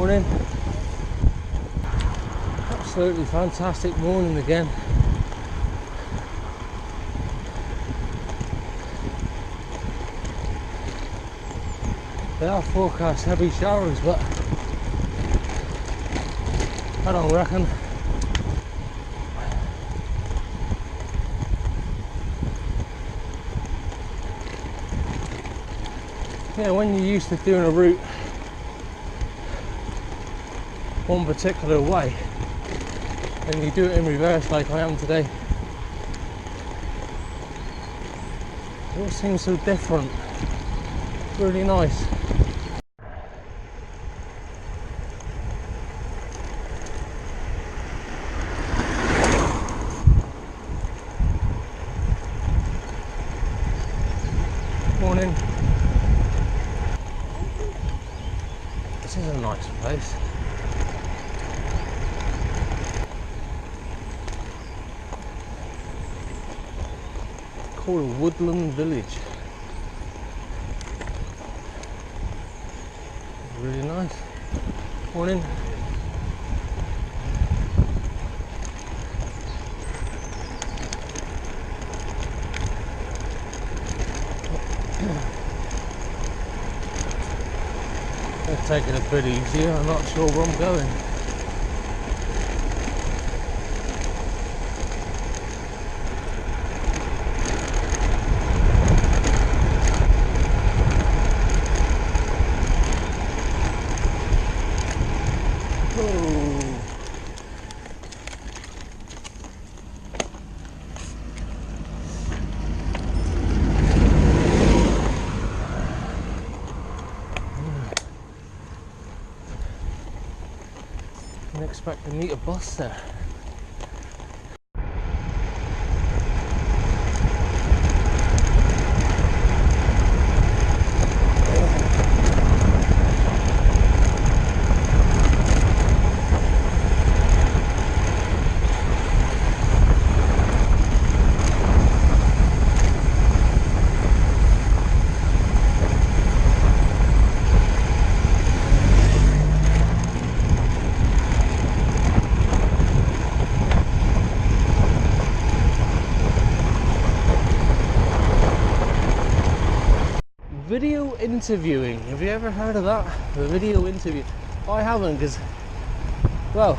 Morning. Absolutely fantastic morning again. They are forecast heavy showers, but I don't reckon. Yeah, when you're used to doing a route one particular way and you do it in reverse like I am today, it all seems so different. Really nice. Morning. This is a nice place. Called a woodland village. Really nice. Morning. I'm taking it a bit easier. I'm not sure where I'm going. Didn't expect to meet a bus there. Video interviewing, have you ever heard of that? The video interview? I haven't, because, well,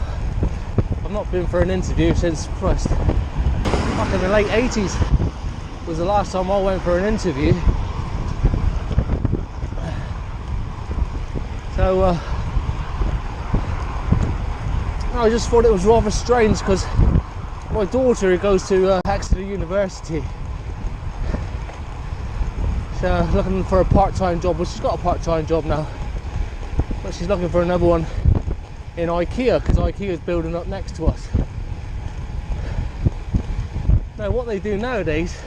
I've not been for an interview since, Christ, back in the late 80s was the last time I went for an interview. So I just thought it was rather strange, because my daughter, who goes to Exeter University, looking for a part-time job. Well, she's got a part-time job now, but she's looking for another one in IKEA, because IKEA is building up next to us. Now what they do nowadays,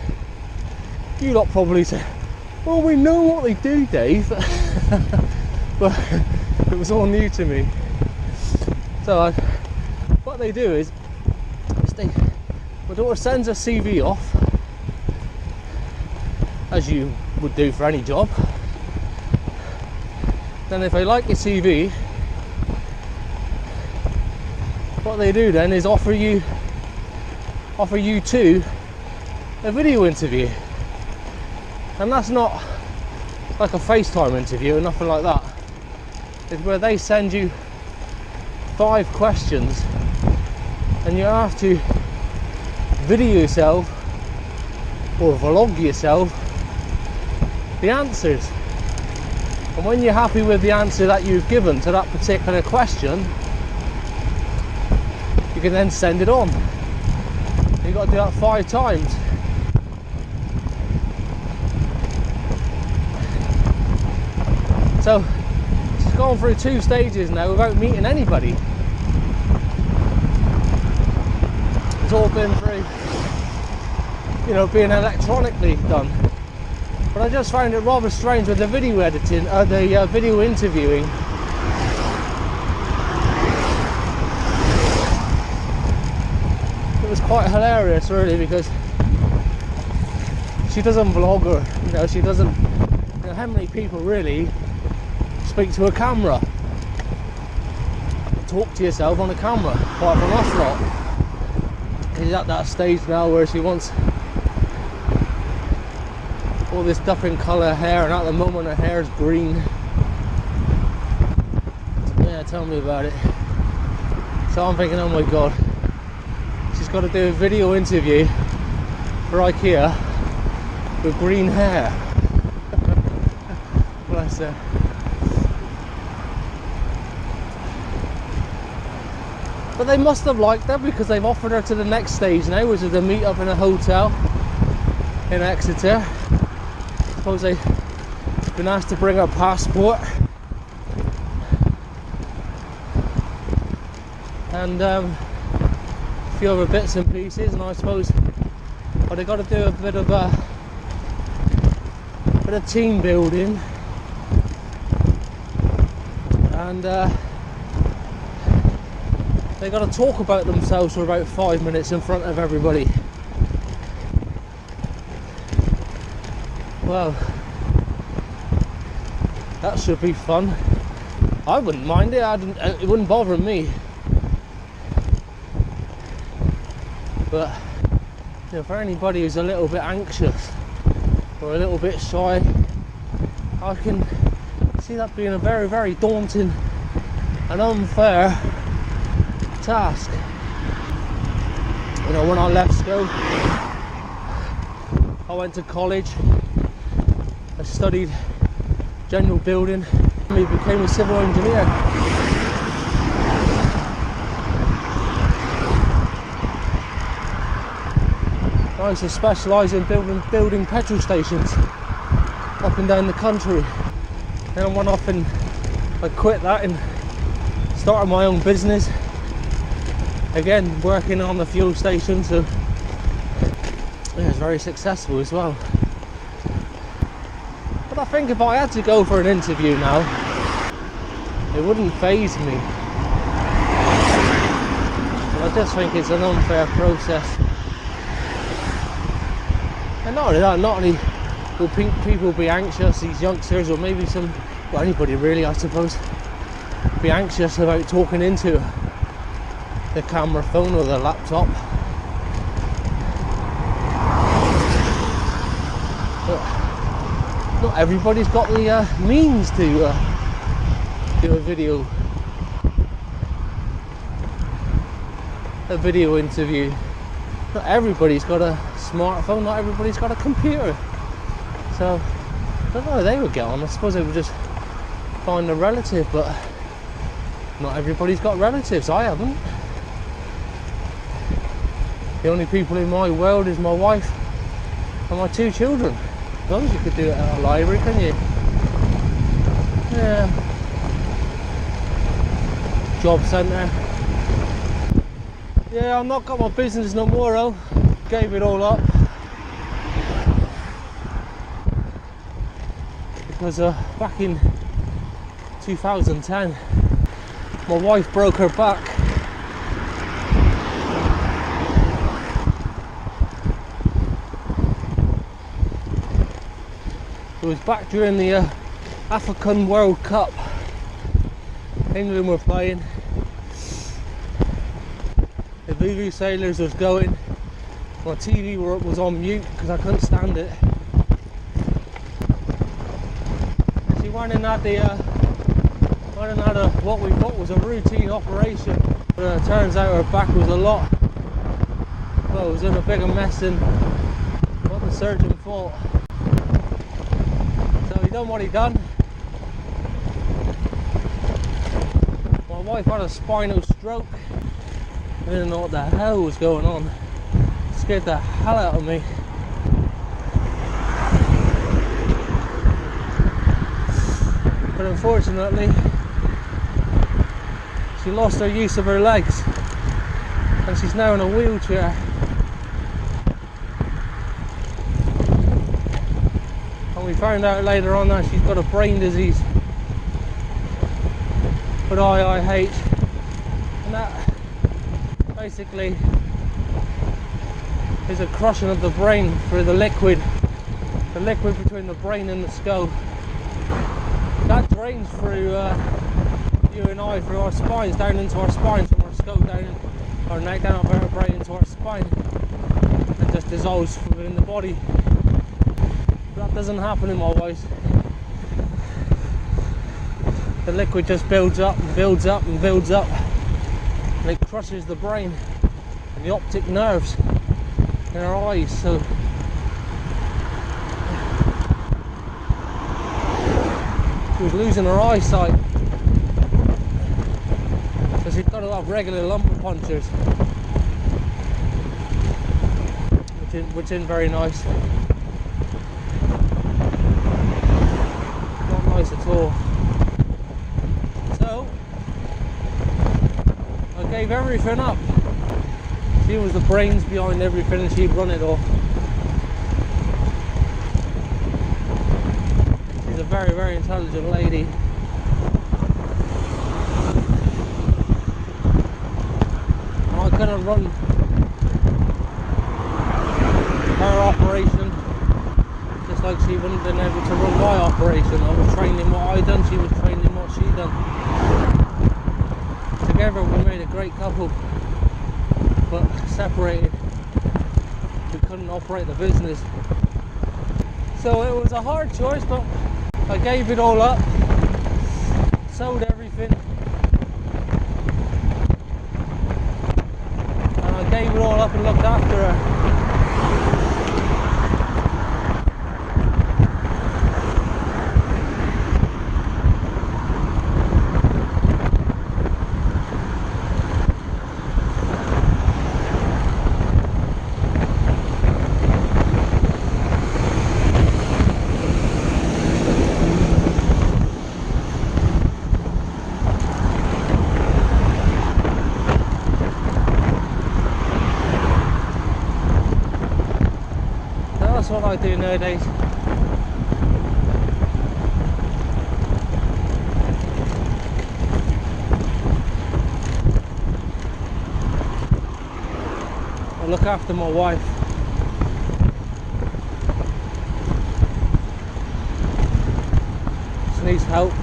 you lot probably say, well, we know what they do, Dave. But it was all new to me. So what they do is my daughter sends her CV off, as you would do for any job. Then if they like your CV, what they do then is offer you two a video interview. And that's not like a FaceTime interview or nothing like that. It's where they send you 5 questions and you have to video yourself or vlog yourself the answers. And when you're happy with the answer that you've given to that particular question, you can then send it on. You've got to do that 5 times. So it's gone through 2 stages now without meeting anybody. It's all been through, being electronically done. But I just found it rather strange with the video editing, the video interviewing. It was quite hilarious, really, because she doesn't vlog, or she doesn't. How many people really speak to a camera? talk to yourself on the camera, apart from us lot. She's at that stage now where she wants all this different colour hair, and at the moment her hair is green. Yeah, tell me about it. So I'm thinking, oh my god, she's got to do a video interview for IKEA with green hair. Bless her. But they must have liked her, because they've offered her to the next stage now, which is to meet up in a hotel in Exeter. I suppose they've been asked to bring her passport and a few other bits and pieces, and I suppose they got to do a bit of team building, and they got to talk about themselves for about 5 minutes in front of everybody. Well, that should be fun. I wouldn't mind it. It wouldn't bother me. But you know, for anybody who's a little bit anxious or a little bit shy, I can see that being a very, very daunting and unfair task. You know, when I left school, I went to college, I studied general building, and I became a civil engineer. I used to specialise in building petrol stations up and down the country. Then I went off and I quit that and started my own business. Again, working on the fuel station, so yeah, it's very successful as well. But I think if I had to go for an interview now, it wouldn't faze me. But I just think it's an unfair process. And not only that, not only will people be anxious, these youngsters, or maybe well, anybody really, I suppose, be anxious about talking into the camera phone or the laptop. But not everybody's got the means to do a video interview. Not everybody's got a smartphone, not everybody's got a computer. So I don't know how they would get on. I suppose they would just find a relative, but not everybody's got relatives. I haven't. The only people in my world is my wife and my 2 children. I suppose you could do it at a library, can you? Yeah. Job centre. Yeah, I've not got my business no more though. Gave it all up. Because back in 2010, my wife broke her back. It was back during the African World Cup. England were playing. The Voodoo Sailors was going. My TV was on mute because I couldn't stand it. She went and had what we thought was a routine operation. But it turns out her back was it was in a bigger mess than what the surgeon thought. So he done what he done. My wife had a spinal stroke. I didn't know what the hell was going on. It scared the hell out of me. But unfortunately, she lost her use of her legs and she's now in a wheelchair. And we found out later on that she's got a brain disease with IIH, and that basically is a crushing of the brain through the liquid between the brain and the skull. That drains through the you and I through our spines, down into our spines, from our skull down in our neck, down our vertebrae into our spine, and just dissolves within the body. That doesn't happen in my voice. The liquid just builds up and builds up and builds up, and it crushes the brain and the optic nerves in our eyes. So she was losing her eyesight, so she's got to have regular lumbar punctures, which isn't very nice. Not nice at all. So I gave everything up. She was the brains behind everything, and she'd run it all. She's a very, very intelligent lady. I couldn't run her operation just like she wouldn't have been able to run my operation. I was trained in what I done, she was trained in what she done. Together we made a great couple, but separated we couldn't operate the business. So it was a hard choice, but I gave it all up, sold everything, and I gave it all up and looked after her. That's what I do nowadays. I look after my wife. She needs help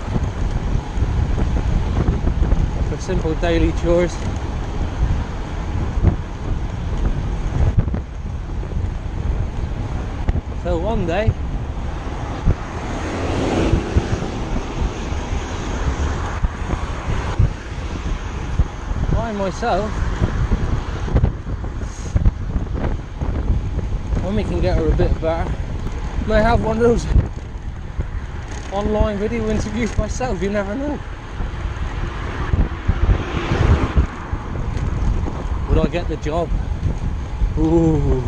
for simple daily chores. So one day I myself, when we can get her a bit better, may have one of those online video interviews myself. You never know. Would I get the job? Ooh.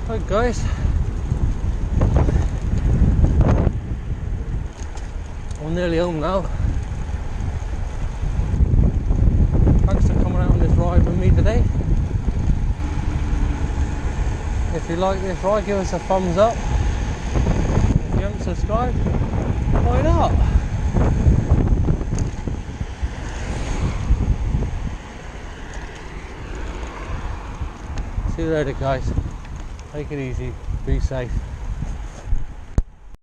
Right guys, I'm nearly home now. Thanks for coming out on this ride with me today. If you like this ride, give us a thumbs up. If you haven't subscribed, why not? See you later guys. Take it easy, be safe.